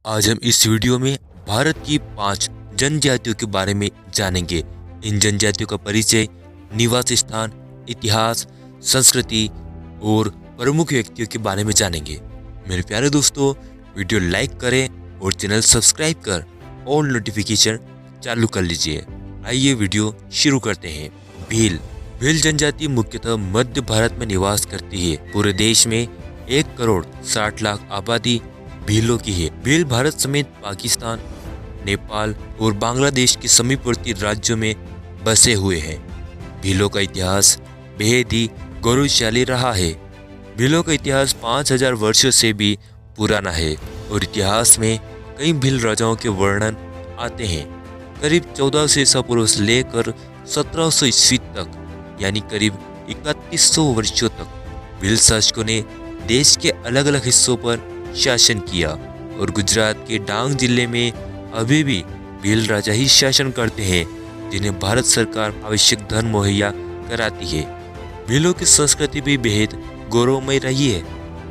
आज हम इस वीडियो में भारत की 5 जनजातियों के बारे में जानेंगे। इन जनजातियों का परिचय, निवास स्थान, इतिहास, संस्कृति और प्रमुख व्यक्तियों के बारे में जानेंगे। मेरे प्यारे दोस्तों, वीडियो लाइक करें और चैनल सब्सक्राइब कर ऑल नोटिफिकेशन चालू कर लीजिए। आइए वीडियो शुरू करते हैं। भील भील जनजाति मुख्यतः मध्य भारत में निवास करती है। पूरे देश में 1 करोड़ 60 लाख आबादी भीलों की है। भील भारत समेत पाकिस्तान, नेपाल और बांग्लादेश के समीपवर्ती राज्यों में बसे हुए हैं। भीलों का इतिहास बेहद ही गौरवशाली रहा है। भीलों का इतिहास 5000 वर्षों से भी पुराना है और इतिहास में कई भील राजाओं के वर्णन आते हैं। करीब 1400 ईसा पूर्व से लेकर 1700 ईस्वी तक, यानी करीब 3100 वर्षों तक भील शासकों ने देश के अलग अलग हिस्सों पर शासन किया और गुजरात के डांग जिले में अभी भी भील राजा ही शासन करते हैं, जिन्हें भारत सरकार आवश्यक धन मुहैया कराती है। भीलों की संस्कृति भी बेहद गौरवमय रही है।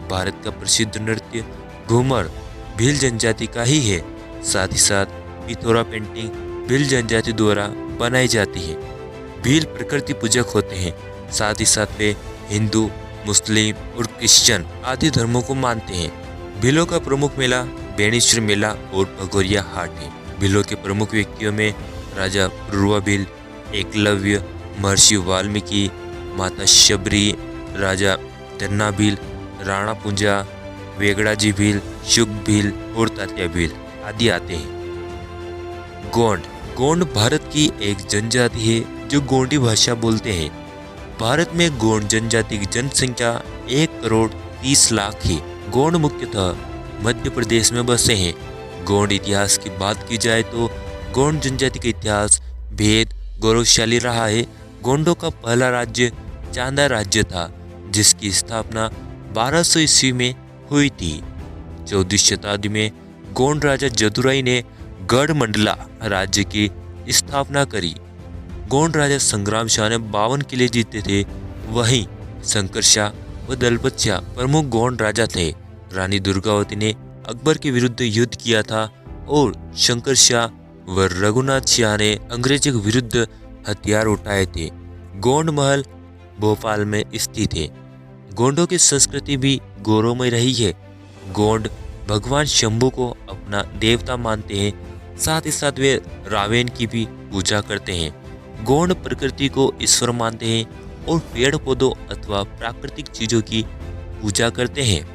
भारत का प्रसिद्ध नृत्य घूमर भील जनजाति का ही है। साथ ही साथ पिथौरा पेंटिंग भील जनजाति द्वारा बनाई जाती है। भील प्रकृति पूजक होते हैं। साथ ही साथ वे हिंदू, मुस्लिम और क्रिश्चियन आदि धर्मों को मानते हैं। भीलों का प्रमुख मेला बेणेश्वर मेला और भगोरिया हाट है। भीलों के प्रमुख व्यक्तियों में राजा पूर्वा भील, एकलव्य, महर्षि वाल्मीकि, माता शबरी, राजा धन्ना भील, राणा पुंजा, वेगड़ाजी भील, शुक भील और तात्या भील आदि आते हैं। गोंड गोंड भारत की एक जनजाति है जो गोंडी भाषा बोलते हैं। भारत में गोंड जनजाति की जनसंख्या 1 करोड़ 30 लाख है। गोंड मुख्यतः मध्य प्रदेश में बसे हैं। गोंड इतिहास की बात की जाए तो गोंड जनजाति का इतिहास बेहद गौरवशाली रहा है। गोंडों का पहला राज्य चांदा राज्य था, जिसकी स्थापना 1200 ईस्वी में हुई थी। 14वीं शताब्दी में गोंड राजा जदुराई ने गढ़मंडला राज्य की स्थापना करी। गोंड राजा संग्राम शाह ने 52 किले जीते थे। वहीं शंकर शाह व दलपत शाह प्रमुख गोंड राजा थे। रानी दुर्गावती ने अकबर के विरुद्ध युद्ध किया था और शंकर शाह व रघुनाथ शाह ने अंग्रेजों के विरुद्ध हथियार उठाए थे। गोंड महल भोपाल में स्थित है। गोंडों की संस्कृति भी गौरवमय रही है। गोंड भगवान शंभू को अपना देवता मानते हैं। साथ ही साथ वे रावण की भी पूजा करते हैं। गोंड प्रकृति को ईश्वर मानते हैं और पेड़ पौधों अथवा प्राकृतिक चीजों की पूजा करते हैं।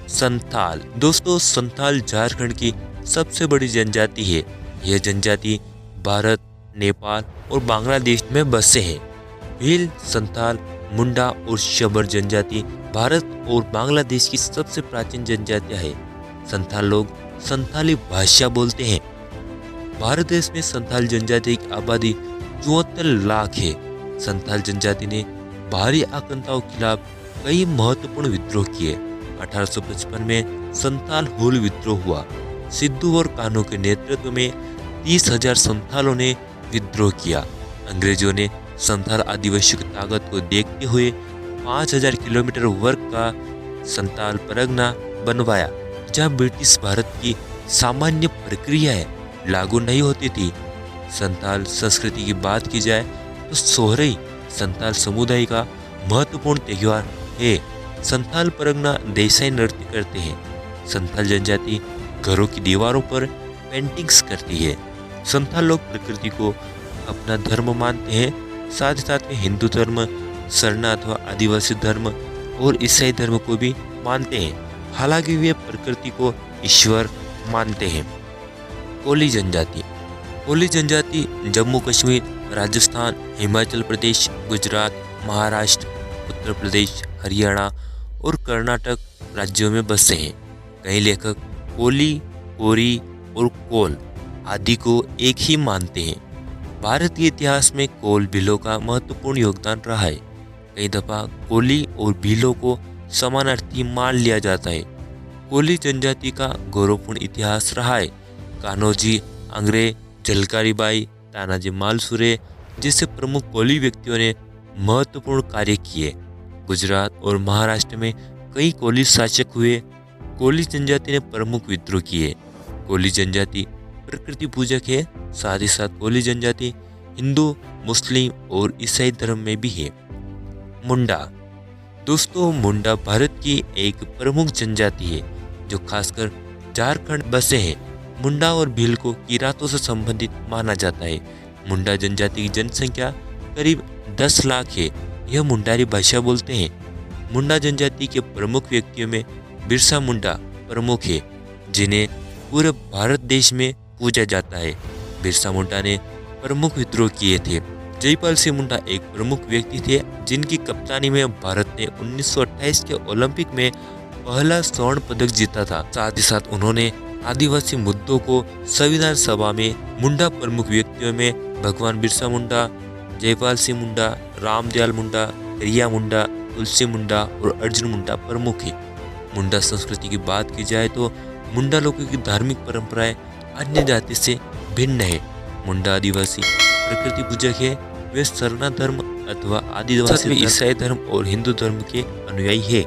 संथाल दोस्तों, संथाल झारखंड की सबसे बड़ी जनजाति है। यह जनजाति भारत, नेपाल और बांग्लादेश में बसे हैं। भील, संथाल, मुंडा और शबर जनजाति भारत और बांग्लादेश की सबसे प्राचीन जनजातियां है। संथाल लोग संथाली भाषा बोलते हैं। भारत देश में संथाल जनजाति की आबादी 74 लाख है। संथाल जनजाति ने बाहरी आक्रांताओं के खिलाफ कई महत्वपूर्ण विद्रोह किए। 1855 में संथाल हुल विद्रोह हुआ। सिद्धू और कान्हू के नेतृत्व में 30,000 संथालों ने विद्रोह किया। अंग्रेजों ने संथाल आदिवासियों की ताकत को देखते हुए 5000 किलोमीटर वर्ग का संथाल परगना बनवाया, जहां ब्रिटिश भारत की सामान्य प्रक्रियाएं लागू नहीं होती थी। संथाल संस्कृति की बात की जाए तो सोहरई संथाल समुदाय का महत्वपूर्ण त्योहार है। संथाल परगना देसाई नृत्य करते हैं। संथाल जनजाति घरों की दीवारों पर पेंटिंग्स करती है। संथाल लोग प्रकृति को अपना धर्म मानते हैं। साथ ही साथ में हिंदू धर्म, सरना अथवा आदिवासी धर्म और ईसाई धर्म को भी मानते हैं। हालांकि वे प्रकृति को ईश्वर मानते हैं। कोली जनजाति कोली जनजाति जम्मू कश्मीर, राजस्थान, हिमाचल प्रदेश, गुजरात, महाराष्ट्र, उत्तर प्रदेश, हरियाणा और कर्नाटक राज्यों में बसे हैं। कई लेखक कोली, कोरी और कोल आदि को एक ही मानते हैं। भारत के इतिहास में कोल भीलों का महत्वपूर्ण योगदान रहा है। कई दफा कोली और भीलों को समानार्थी मान लिया जाता है। कोली जनजाति का गौरवपूर्ण इतिहास रहा है। कान्होजी, अंग्रेज, झलकारी बाई, तानाजी मालसुरे जैसे प्रमुख कोली व्यक्तियों ने महत्वपूर्ण कार्य किए। गुजरात और महाराष्ट्र में कई कोली शासक हुए। कोली जनजाति ने प्रमुख विद्रोह किए। कोली जनजाति प्रकृति पूजक है। साथ ही साथ कोली जनजाति हिंदू, मुस्लिम और ईसाई धर्म में भी है। मुंडा। दोस्तों, मुंडा भारत की एक प्रमुख जनजाति है जो खासकर झारखंड बसे हैं। मुंडा और भील को किरातों से संबंधित माना जाता है। मुंडा जनजाति की जनसंख्या करीब 10 लाख है। यह मुंडारी भाषा बोलते हैं। मुंडा जनजाति के प्रमुख व्यक्तियों में बिरसा मुंडा प्रमुख है, जिन्हें पूरे भारत देश में पूजा जाता है। बिरसा मुंडा ने प्रमुख विद्रोह किए थे। जयपाल सिंह मुंडा एक प्रमुख व्यक्ति थे जिनकी कप्तानी में भारत ने 1928 के ओलंपिक में पहला स्वर्ण पदक जीता था। साथ ही साथ उन्होंने आदिवासी मुद्दों को संविधान सभा में मुंडा प्रमुख व्यक्तियों में भगवान बिरसा मुंडा, जयपाल सिंह मुंडा, रामदयाल मुंडा, रिया मुंडा, तुलसी मुंडा और अर्जुन मुंडा प्रमुख है। मुंडा संस्कृति की बात की जाए तो मुंडा लोगों की धार्मिक परंपराएं अन्य जाति से भिन्न है। मुंडा आदिवासी प्रकृति पूजक है। वे सरना धर्म अथवा आदिवासी ईसाई धर्म और हिंदू धर्म के अनुयायी है।